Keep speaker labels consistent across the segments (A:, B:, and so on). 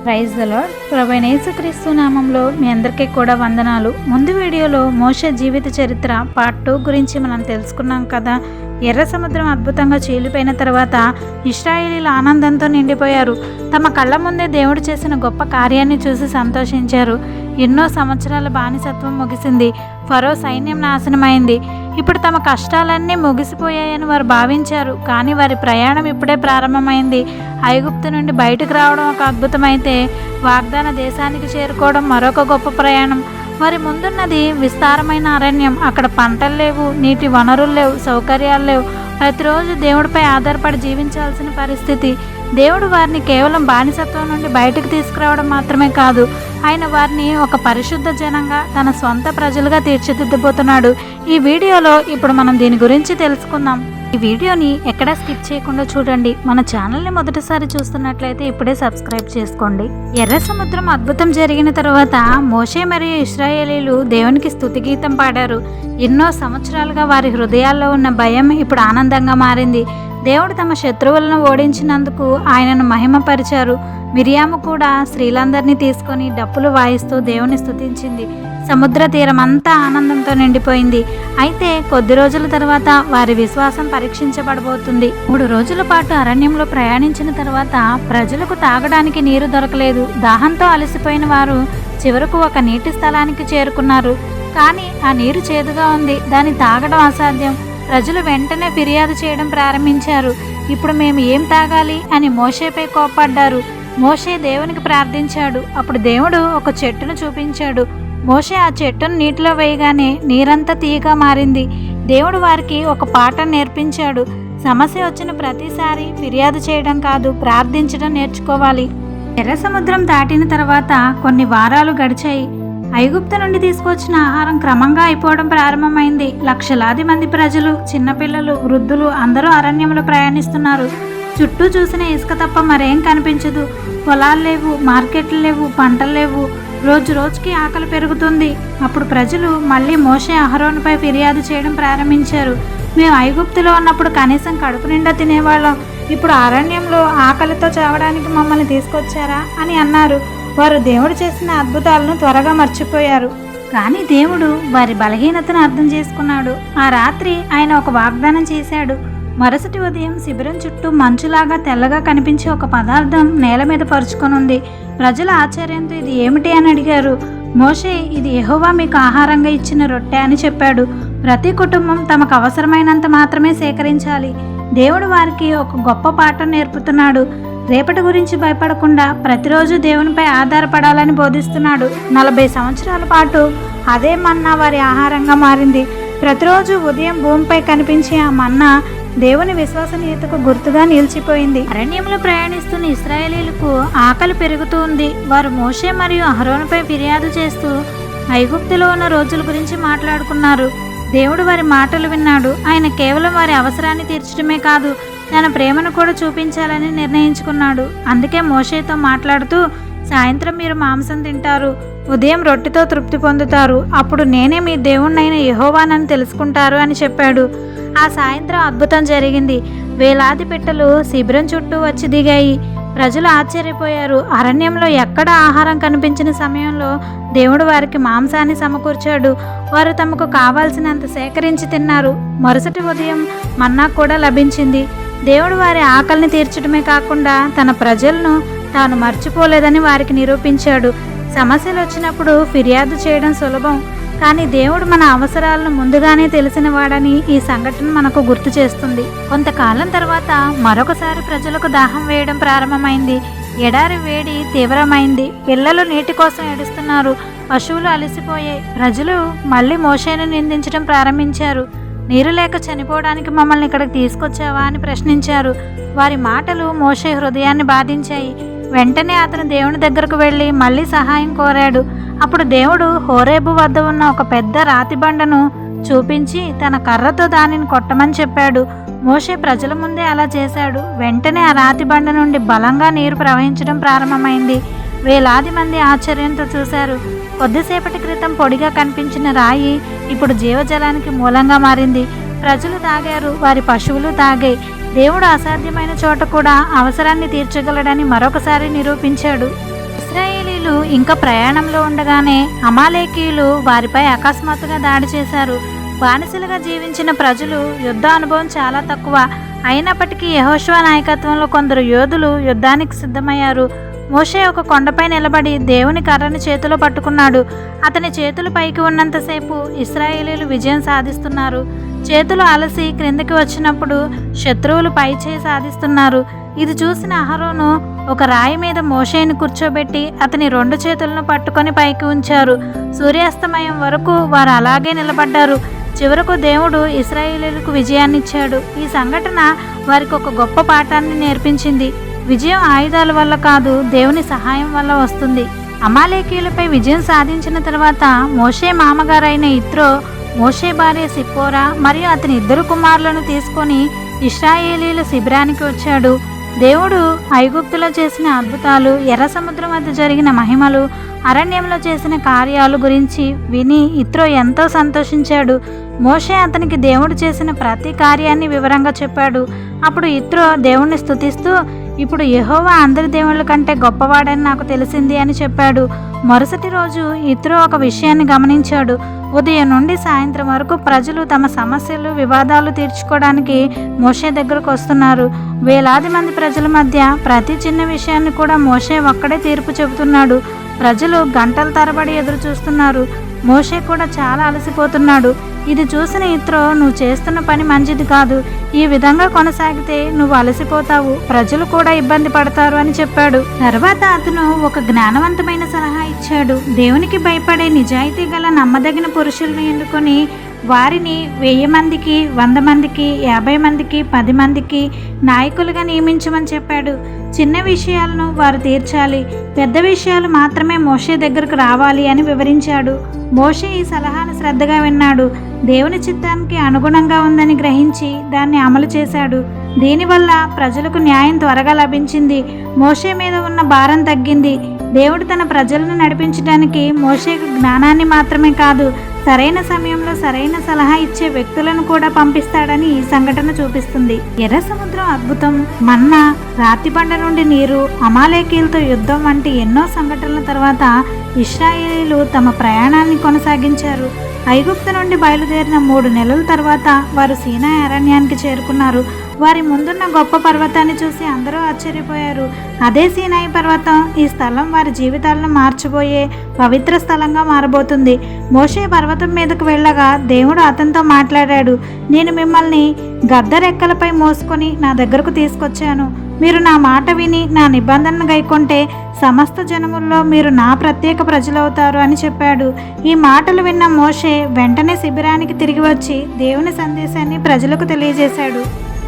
A: Praise the lord. ప్రభువైన యేసుక్రీస్తు నామంలో మీ అందరికీ కూడా వందనాలు. ముందు వీడియోలో మోషే జీవిత చరిత్ర పార్ట్ 2 గురించి మనం తెలుసుకున్నాం కదా. ఎర్ర సముద్రం అద్భుతంగా చీలిపోయిన తర్వాత ఇశ్రాయేలీలు ఆనందంతో నిండిపోయారు. తమ కళ్ళ ముందే దేవుడు చేసిన గొప్ప కార్యాన్ని చూసి సంతోషించారు. ఎన్నో సంవత్సరాల బానిసత్వం ముగిసింది. ఫరో సైన్యం నాశనమైంది. ఇప్పుడు తమ కష్టాలన్నీ ముగిసిపోయాయని వారు భావించారు. కానీ వారి ప్రయాణం ఇప్పుడే ప్రారంభమైంది. ఐగుప్తు నుండి బయటకు రావడం ఒక అద్భుతమైతే వాగ్దాన దేశానికి చేరుకోవడం మరొక గొప్ప ప్రయాణం. వారి ముందున్నది విస్తారమైన అరణ్యం. అక్కడ పంటలు లేవు, నీటి వనరులు లేవు, సౌకర్యాలు లేవు. ప్రతిరోజు దేవుడిపై ఆధారపడి జీవించాల్సిన పరిస్థితి. దేవుడు వారిని కేవలం బానిసత్వం నుండి బయటకు తీసుకురావడం మాత్రమే కాదు, ఆయన వారిని ఒక పరిశుద్ధ జనంగా తన సొంత ప్రజలుగా తీర్చిదిద్దబోతున్నాడు. ఈ వీడియోలో ఇప్పుడు మనం దీని గురించి తెలుసుకుందాం. ఈ వీడియోని ఎక్కడా స్కిప్ చేయకుండా చూడండి. మన ఛానల్ని మొదటిసారి చూస్తున్నట్లయితే ఇప్పుడే సబ్స్క్రైబ్ చేసుకోండి. ఎర్ర సముద్రం అద్భుతం జరిగిన తర్వాత మోషే మరియు ఇశ్రాయేలీలు దేవునికి స్తుతి గీతం పాడారు. ఎన్నో సంవత్సరాలుగా వారి హృదయాల్లో ఉన్న భయం ఇప్పుడు ఆనందంగా మారింది. దేవుడు తమ శత్రువులను ఓడించినందుకు ఆయనను మహిమపరిచారు. మిరియాము కూడా స్త్రీలందరినీ తీసుకొని డప్పులు వాయిస్తూ దేవుని స్తుతించింది. సముద్ర తీరం అంతా ఆనందంతో నిండిపోయింది. అయితే కొద్ది రోజుల తర్వాత వారి విశ్వాసం పరీక్షించబడబోతుంది. 3 రోజుల పాటు అరణ్యంలో ప్రయాణించిన తర్వాత ప్రజలకు తాగడానికి నీరు దొరకలేదు. దాహంతో అలసిపోయిన వారు చివరకు ఒక నీటి స్థలానికి చేరుకున్నారు. కానీ ఆ నీరు చేదుగా ఉంది. దాన్ని తాగడం అసాధ్యం. ప్రజలు వెంటనే ఫిర్యాదు చేయడం ప్రారంభించారు. ఇప్పుడు మేము ఏం తాగాలి అని మోషేపై కోప్పడ్డారు. మోషే దేవునికి ప్రార్థించాడు. అప్పుడు దేవుడు ఒక చెట్టును చూపించాడు. మోషే ఆ చెట్టును నీటిలో వేయగానే నీరంతా తీయగా మారింది. దేవుడు వారికి ఒక పాఠం నేర్పించాడు. సమస్య వచ్చిన ప్రతిసారి ఫిర్యాదు చేయడం కాదు, ప్రార్థించడం నేర్చుకోవాలి. ఎర్ర సముద్రం దాటిన తర్వాత కొన్ని వారాలు గడిచాయి. ఐగుప్తు నుండి తీసుకొచ్చిన ఆహారం క్రమంగా అయిపోవడం ప్రారంభమైంది. లక్షలాది మంది ప్రజలు, చిన్నపిల్లలు, వృద్ధులు అందరూ అరణ్యంలో ప్రయాణిస్తున్నారు. చుట్టూ చూసిన ఇసుక తప్ప మరేం కనిపించదు. పొలాలు లేవు, మార్కెట్లు లేవు, పంటలు లేవు. రోజు రోజుకి ఆకలి పెరుగుతుంది. అప్పుడు ప్రజలు మళ్ళీ మోషే అహరోనుపై ఫిర్యాదు చేయడం ప్రారంభించారు. మేము ఐగుప్తులో ఉన్నప్పుడు కనీసం కడుపు నిండా తినేవాళ్ళం. ఇప్పుడు అరణ్యంలో ఆకలితో చావడానికి మమ్మల్ని తీసుకొచ్చారా అని అన్నారు. వారు దేవుడు చేసిన అద్భుతాలను త్వరగా మర్చిపోయారు. కానీ దేవుడు వారి బలహీనతను అర్థం చేసుకున్నాడు. ఆ రాత్రి ఆయన ఒక వాగ్దానం చేశాడు. మరుసటి ఉదయం శిబిరం చుట్టూ మంచులాగా తెల్లగా కనిపించే ఒక పదార్థం నేల మీద పరుచుకొనుంది. ప్రజల ఆశ్చర్యంతో ఇది ఏమిటి అని అడిగారు. మోషే, ఇది యెహోవా మీకు ఆహారంగా ఇచ్చిన రొట్టె అని చెప్పాడు. ప్రతి కుటుంబం తమకు అవసరమైనంత మాత్రమే సేకరించాలి. దేవుడు వారికి ఒక గొప్ప పాఠం నేర్పుతున్నాడు. రేపటి గురించి భయపడకుండా ప్రతిరోజు దేవునిపై ఆధారపడాలని బోధిస్తున్నాడు. 40 సంవత్సరాల పాటు అదే మన్నా వారి ఆహారంగా మారింది. ప్రతిరోజు ఉదయం భూమిపై కనిపించే ఆ మన్నా దేవుని విశ్వసనీయతకు గుర్తుగా నిలిచిపోయింది. అరణ్యంలో ప్రయాణిస్తున్న ఇశ్రాయేలీలకు ఆకలి పెరుగుతూ ఉంది. వారు మోషే మరియు అహరోనుపై ఫిర్యాదు చేస్తూ ఐగుప్తులో ఉన్న రోజుల గురించి మాట్లాడుకున్నారు. దేవుడు వారి మాటలు విన్నాడు. ఆయన కేవలం వారి అవసరాన్ని తీర్చడమే కాదు, తన ప్రేమను కూడా చూపించాలని నిర్ణయించుకున్నాడు. అందుకే మోషేతో మాట్లాడుతూ, సాయంత్రం మీరు మాంసం తింటారు, ఉదయం రొట్టెతో తృప్తి పొందుతారు. అప్పుడు నేనే మీ దేవుణ్ణైన యెహోవానని తెలుసుకుంటారు అని చెప్పాడు. ఆ సాయంత్రం అద్భుతం జరిగింది. వేలాది పిట్టలు శిబిరం చుట్టూ వచ్చి దిగాయి. ప్రజలు ఆశ్చర్యపోయారు. అరణ్యంలో ఎక్కడ ఆహారం కనిపించిన సమయంలో దేవుడు వారికి మాంసాన్ని సమకూర్చాడు. వారు తమకు కావాల్సినంత సేకరించి తిన్నారు. మరుసటి ఉదయం మన్నా కూడా లభించింది. దేవుడు వారి ఆకలిని తీర్చడమే కాకుండా తన ప్రజలను తాను మర్చిపోలేదని వారికి నిరూపించాడు. సమస్యలు వచ్చినప్పుడు ఫిర్యాదు చేయడం సులభం, కానీ దేవుడు మన అవసరాలను ముందుగానే తెలిసిన వాడని ఈ సంఘటన మనకు గుర్తు చేస్తుంది. కొంతకాలం తర్వాత మరొకసారి ప్రజలకు దాహం వేయడం ప్రారంభమైంది. ఎడారి వేడి తీవ్రమైంది. పిల్లలు నీటి కోసం ఏడుస్తున్నారు. పశువులు అలసిపోయాయి. ప్రజలు మళ్ళీ మోషేను నిందించడం ప్రారంభించారు. నీరు లేక చనిపోవడానికి మమ్మల్ని ఇక్కడికి తీసుకొచ్చావా అని ప్రశ్నించారు. వారి మాటలు మోషే హృదయాన్ని బాధించాయి. వెంటనే అతను దేవుని దగ్గరకు వెళ్ళి మళ్ళీ సహాయం కోరాడు. అప్పుడు దేవుడు హోరేబు వద్ద ఉన్న ఒక పెద్ద రాతి బండను చూపించి తన కర్రతో దానిని కొట్టమని చెప్పాడు. మోషే ప్రజల ముందే అలా చేశాడు. వెంటనే ఆ రాతి బండ నుండి బలంగా నీరు ప్రవహించడం ప్రారంభమైంది. వేలాది మంది ఆశ్చర్యంతో చూశారు. కొద్దిసేపటి క్రితం పొడిగా కనిపించిన రాయి ఇప్పుడు జీవజలానికి మూలంగా మారింది. ప్రజలు తాగారు, వారి పశువులు తాగాయి. దేవుడు అసాధ్యమైన చోట కూడా అవసరాన్ని తీర్చగలడని మరొకసారి నిరూపించాడు. ఇశ్రాయేలీలు ఇంకా ప్రయాణంలో ఉండగానే అమాలేకీయులు వారిపై అకస్మాత్తుగా దాడి చేశారు. బానిసలుగా జీవించిన ప్రజలు యుద్ధ అనుభవం చాలా తక్కువ. అయినప్పటికీ యెహోషువ నాయకత్వంలో కొందరు యోధులు యుద్ధానికి సిద్ధమయ్యారు. మోషే ఒక కొండపై నిలబడి దేవుని కర్రని చేతిలో పట్టుకున్నాడు. అతని చేతులు పైకి ఉన్నంతసేపు ఇశ్రాయేలీలు విజయం సాధిస్తున్నారు. చేతులు అలసి క్రిందకి వచ్చినప్పుడు శత్రువులు పై చేయి సాధిస్తున్నారు. ఇది చూసిన అహరోను ఒక రాయి మీద మోషేని కూర్చోబెట్టి అతని 2 చేతులను పట్టుకొని పైకి ఉంచారు. సూర్యాస్తమయం వరకు వారు అలాగే నిలబడ్డారు. చివరకు దేవుడు ఇశ్రాయేలీలకు విజయాన్నిచ్చాడు. ఈ సంఘటన వారికి ఒక గొప్ప పాఠాన్ని నేర్పించింది. విజయం ఆయుధాల వల్ల కాదు, దేవుని సహాయం వల్ల వస్తుంది. అమాలేకీయులపై విజయం సాధించిన తర్వాత మోషే మామగారైన ఇత్రో మోషే భార్య సిప్పోరా మరియు అతని 2 కుమారులను తీసుకొని ఇశ్రాయేలీల శిబిరానికి వచ్చాడు. దేవుడు ఐగుప్తులో చేసిన అద్భుతాలు, ఎర్ర సముద్రం వద్ద జరిగిన మహిమలు, అరణ్యంలో చేసిన కార్యాలు గురించి విని ఇత్రో ఎంతో సంతోషించాడు. మోషే అతనికి దేవుడు చేసిన ప్రతి కార్యాన్ని వివరంగా చెప్పాడు. అప్పుడు ఇత్రో దేవుణ్ణి స్తుతిస్తూ, ఇప్పుడు యెహోవా అందరి దేవుళ్ళ కంటే గొప్పవాడని నాకు తెలిసింది అని చెప్పాడు. మరుసటి రోజు ఇత్రో ఒక విషయాన్ని గమనించాడు. ఉదయం నుండి సాయంత్రం వరకు ప్రజలు తమ సమస్యలు, వివాదాలు తీర్చుకోవడానికి మోషే దగ్గరకు వస్తున్నారు. వేలాది మంది ప్రజల మధ్య ప్రతి చిన్న విషయాన్ని కూడా మోషే ఒక్కడే తీర్పు చెబుతున్నాడు. ప్రజలు గంటల తరబడి ఎదురు చూస్తున్నారు. మోషే కూడా చాలా అలసిపోతున్నాడు. ఇది చూసిన ఇత్రో, నువ్వు చేస్తున్న పని మంచిది కాదు. ఈ విధంగా కొనసాగితే నువ్వు అలసిపోతావు, ప్రజలు కూడా ఇబ్బంది పడతారు అని చెప్పాడు. తర్వాత అతను ఒక జ్ఞానవంతమైన సలహా ఇచ్చాడు. దేవునికి భయపడే నిజాయితీ గల నమ్మదగిన పురుషులను ఎన్నుకొని వారిని 1000 మందికి, 100 మందికి, 50 మందికి, 10 మందికి నాయకులుగా నియమించమని చెప్పాడు. చిన్న విషయాలను వారు తీర్చాలి, పెద్ద విషయాలు మాత్రమే మోషే దగ్గరకు రావాలి అని వివరించాడు. మోషే ఈ సలహాను శ్రద్ధగా విన్నాడు. దేవుని చిత్తానికి అనుగుణంగా ఉందని గ్రహించి దాన్ని అమలు చేశాడు. దీనివల్ల ప్రజలకు న్యాయం త్వరగా లభించింది. మోషే మీద ఉన్న భారం తగ్గింది. దేవుడు తన ప్రజలను నడిపించడానికి మోషేకు జ్ఞానాన్ని మాత్రమే కాదు, సరైన సమయంలో సరైన సలహా ఇచ్చే వ్యక్తులను కూడా పంపిస్తాడని ఈ సంఘటన చూపిస్తుంది. ఎర్ర సముద్రం అద్భుతం, మన్నా, రాతిబండ నుండి నీరు, అమాలేకీయులతో యుద్ధం వంటి ఎన్నో సంఘటనల తర్వాత ఇశ్రాయేలీలు తమ ప్రయాణాన్ని కొనసాగించారు. ఐగుప్తు నుండి బయలుదేరిన 3 నెలల తర్వాత వారు సీనాయి అరణ్యానికి చేరుకున్నారు. వారి ముందున్న గొప్ప పర్వతాన్ని చూసి అందరూ ఆశ్చర్యపోయారు. అదే సీనాయి పర్వతం ఈ స్థలం వారి జీవితాలను మార్చబోయే పవిత్ర స్థలంగా మారబోతుంది. మోషే పర్వతం మీదకు వెళ్ళగా దేవుడు అతనితో మాట్లాడాడు. నేను మిమ్మల్ని గద్ద రెక్కలపై మోసుకొని నా దగ్గరకు తీసుకొచ్చాను. మీరు నా మాట విని నా నిబంధనను గైకొంటే సమస్త జనముల్లో మీరు నా ప్రత్యేక ప్రజలవుతారు అని చెప్పాడు. ఈ మాటలు విన్న మోషే వెంటనే శిబిరానికి తిరిగి వచ్చి దేవుని సందేశాన్ని ప్రజలకు తెలియజేశాడు.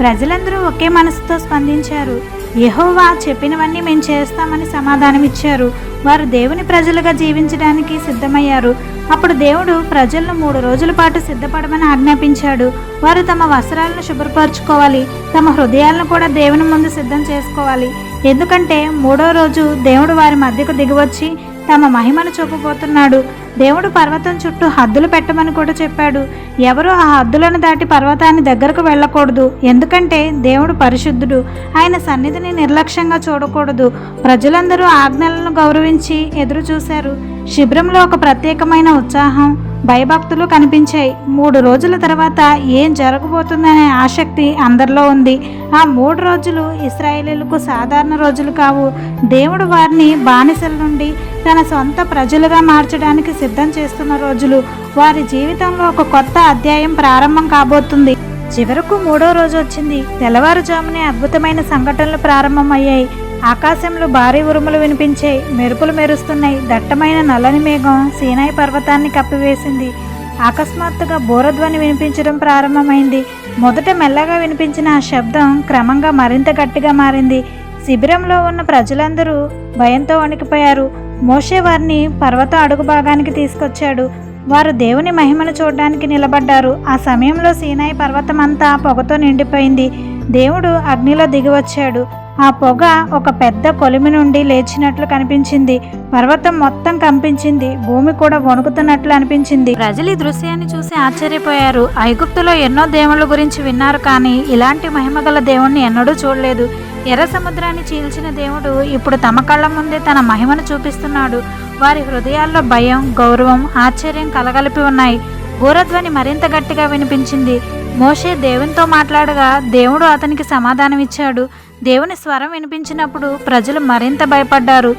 A: ప్రజలందరూ ఒకే మనసుతో స్పందించారు. యెహోవా చెప్పినవన్నీ మేము చేస్తామని సమాధానమిచ్చారు. వారు దేవుని ప్రజలుగా జీవించడానికి సిద్ధమయ్యారు. అప్పుడు దేవుడు ప్రజలను 3 రోజుల పాటు సిద్ధపడమని ఆజ్ఞాపించాడు. వారు తమ వస్త్రాలను శుభ్రపరచుకోవాలి, తమ హృదయాలను కూడా దేవుని ముందు సిద్ధం చేసుకోవాలి. ఎందుకంటే 3వ రోజు దేవుడు వారి మధ్యకు దిగివచ్చి తమ మహిమను చూపబోతున్నాడు. దేవుడు పర్వతం చుట్టూ హద్దులు పెట్టమని కూడా చెప్పాడు. ఎవరు ఆ హద్దులను దాటి పర్వతాన్ని దగ్గరకు వెళ్ళకూడదు. ఎందుకంటే దేవుడు పరిశుద్ధుడు, ఆయన సన్నిధిని నిర్లక్ష్యంగా చూడకూడదు. ప్రజలందరూ ఆజ్ఞలను గౌరవించి ఎదురు చూశారు. శిబిరంలో ఒక ప్రత్యేకమైన ఉత్సాహం, భయభక్తులు కనిపించాయి. 3 రోజుల తర్వాత ఏం జరగబోతుందనే ఆసక్తి అందరిలో ఉంది. ఆ 3 రోజులు ఇశ్రాయేలీలకు సాధారణ రోజులు కావు. దేవుడు వారిని బానిసల నుండి తన సొంత ప్రజలుగా మార్చడానికి సిద్ధం చేస్తున్న రోజులు. వారి జీవితంలో ఒక కొత్త అధ్యాయం ప్రారంభం కాబోతుంది. చివరకు 3వ రోజు వచ్చింది. తెల్లవారుజామునే అద్భుతమైన సంఘటనలు ప్రారంభమయ్యాయి. ఆకాశంలో భారీ ఉరుములు వినిపించాయి, మెరుపులు మెరుస్తున్నాయి. దట్టమైన నల్లని మేఘం సీనాయి పర్వతాన్ని కప్పివేసింది. అకస్మాత్తుగా బూరధ్వని వినిపించడం ప్రారంభమైంది. మొదట మెల్లగా వినిపించిన ఆ శబ్దం క్రమంగా మరింత గట్టిగా మారింది. శిబిరంలో ఉన్న ప్రజలందరూ భయంతో వణికిపోయారు. మోషే వారిని పర్వతం అడుగు భాగానికి తీసుకొచ్చాడు. వారు దేవుని మహిమను చూడడానికి నిలబడ్డారు. ఆ సమయంలో సీనాయి పర్వతం అంతా పొగతో నిండిపోయింది. దేవుడు అగ్నిలో దిగివచ్చాడు. ఆ పొగ ఒక పెద్ద కొలిమి నుండి లేచినట్లు కనిపించింది. పర్వతం మొత్తం కంపించింది. భూమి కూడా వణుకుతున్నట్లు అనిపించింది. ప్రజలు ఈ దృశ్యాన్ని చూసి ఆశ్చర్యపోయారు. ఐగుప్తులో ఎన్నో దేవుళ్ళ గురించి విన్నారు, కానీ ఇలాంటి మహిమగల దేవుణ్ణి ఎన్నడూ చూడలేదు. ఎర్ర సముద్రాన్ని చీల్చిన దేవుడు ఇప్పుడు తమ కళ్ళ ముందే తన మహిమను చూపిస్తున్నాడు. వారి హృదయాల్లో భయం, గౌరవం, ఆశ్చర్యం కలగలిపి ఉన్నాయి. బూరధ్వని మరింత గట్టిగా వినిపించింది. మోషే దేవునితో మాట్లాడగా దేవుడు అతనికి సమాధానమిచ్చాడు. దేవుని స్వరం వినిపించినప్పుడు ప్రజలు మరింత భయపడ్డారు.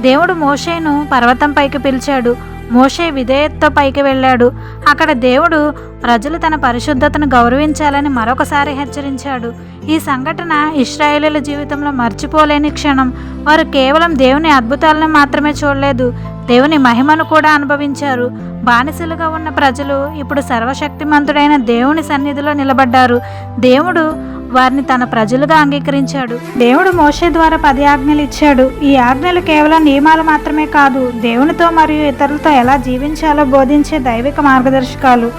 A: దేవుడు మోషేను పర్వతం పైకి పిలిచాడు. మోషే విధేయతతో పైకి వెళ్ళాడు. అక్కడ దేవుడు ప్రజలు తన పరిశుద్ధతను గౌరవించాలని మరొకసారి హెచ్చరించాడు. ఈ సంఘటన ఇశ్రాయేలీయుల జీవితంలో మర్చిపోలేని క్షణం. వారు కేవలం దేవుని అద్భుతాలను మాత్రమే చూడలేదు, దేవుని మహిమను కూడా అనుభవించారు. బానిసలుగా ఉన్న ప్రజలు ఇప్పుడు సర్వశక్తిమంతుడైన దేవుని సన్నిధిలో నిలబడ్డారు. దేవుడు వారిని తన ప్రజలుగా అంగీకరించాడు. దేవుడు మోషే ద్వారా 10 ఆజ్ఞలు ఇచ్చాడు. ఈ ఆజ్ఞలు కేవలం నియమాలు మాత్రమే కాదు, దేవునితో మరియు ఇతరులతో ఎలా జీవించాలో బోధించే దైవిక మార్గదర్శకాలు.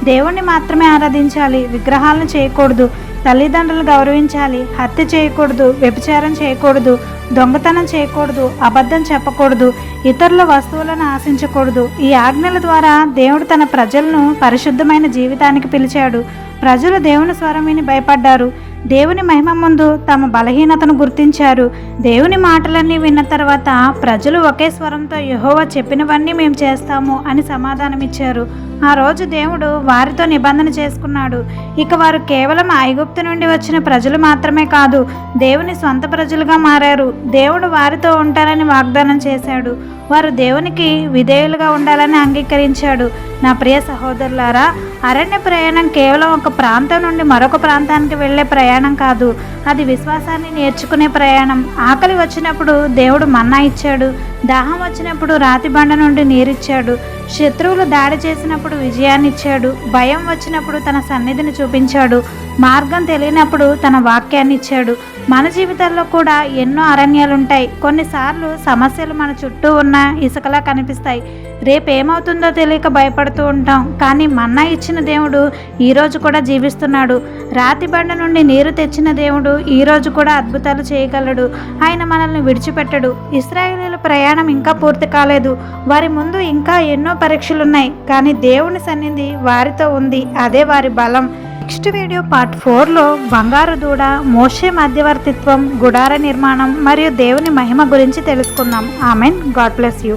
A: దేవుణ్ణి మాత్రమే ఆరాధించాలి, విగ్రహాలను చేయకూడదు, తల్లిదండ్రులు గౌరవించాలి, హత్య చేయకూడదు, వ్యభిచారం చేయకూడదు, దొంగతనం చేయకూడదు, అబద్ధం చెప్పకూడదు, ఇతరుల వస్తువులను ఆశించకూడదు. ఈ ఆజ్ఞల ద్వారా దేవుడు తన ప్రజలను పరిశుద్ధమైన జీవితానికి పిలిచాడు. ప్రజలు దేవుని స్వరం విని భయపడ్డారు. దేవుని మహిమ ముందు తమ బలహీనతను గుర్తించారు. దేవుని మాటలన్నీ విన్న తర్వాత ప్రజలు ఒకే స్వరంతో యెహోవా చెప్పినవన్నీ మేము చేస్తాము అని సమాధానమిచ్చారు. ఆ రోజు దేవుడు వారితో నిబంధన చేసుకున్నాడు. ఇక వారు కేవలం ఐగుప్తు నుండి వచ్చిన ప్రజలు మాత్రమే కాదు, దేవుని సొంత ప్రజలుగా మారారు. దేవుడు వారితో ఉంటారని వాగ్దానం చేశాడు. వారు దేవునికి విధేయులుగా ఉండాలని అంగీకరించాడు. నా ప్రియ సహోదరులారా, అరణ్య ప్రయాణం కేవలం ఒక ప్రాంతం నుండి మరొక ప్రాంతానికి వెళ్ళే ప్రయాణం కాదు, అది విశ్వాసాన్ని నేర్చుకునే ప్రయాణం. ఆకలి వచ్చినప్పుడు దేవుడు మన్నా ఇచ్చాడు. దాహం వచ్చినప్పుడు రాతి బండ నుండి నీరిచ్చాడు. శత్రువులు దాడి చేసినప్పుడు విజయాన్ని ఇచ్చాడు. భయం వచ్చినప్పుడు తన సన్నిధిని చూపించాడు. మార్గం తెలియనప్పుడు తన వాక్యాన్ని ఇచ్చాడు. మన జీవితాల్లో కూడా ఎన్నో అరణ్యాలుంటాయి. కొన్నిసార్లు సమస్యలు మన చుట్టూ ఉన్న ఇసుకలా కనిపిస్తాయి. రేపేమవుతుందో తెలియక భయపడుతూ ఉంటాం. కానీ మన్నా ఇచ్చిన దేవుడు ఈరోజు కూడా జీవిస్తున్నాడు. రాతి బండ నుండి నీరు తెచ్చిన దేవుడు ఈరోజు కూడా అద్భుతాలు చేయగలడు. ఆయన మనల్ని విడిచిపెట్టడు. ఇశ్రాయేలీయుల ప్రయాణం ఇంకా పూర్తి కాలేదు. వారి ముందు ఇంకా ఎన్నో పరీక్షలున్నాయి. కానీ దేవుని సన్నిధి వారితో ఉంది. అదే వారి బలం. నెక్స్ట్ వీడియో పార్ట్ 4లో బంగారు దూడ, మోషే మధ్యవర్తిత్వం, గుడార నిర్మాణం మరియు దేవుని మహిమ గురించి తెలుసుకుందాం. ఆమెన్. God bless you.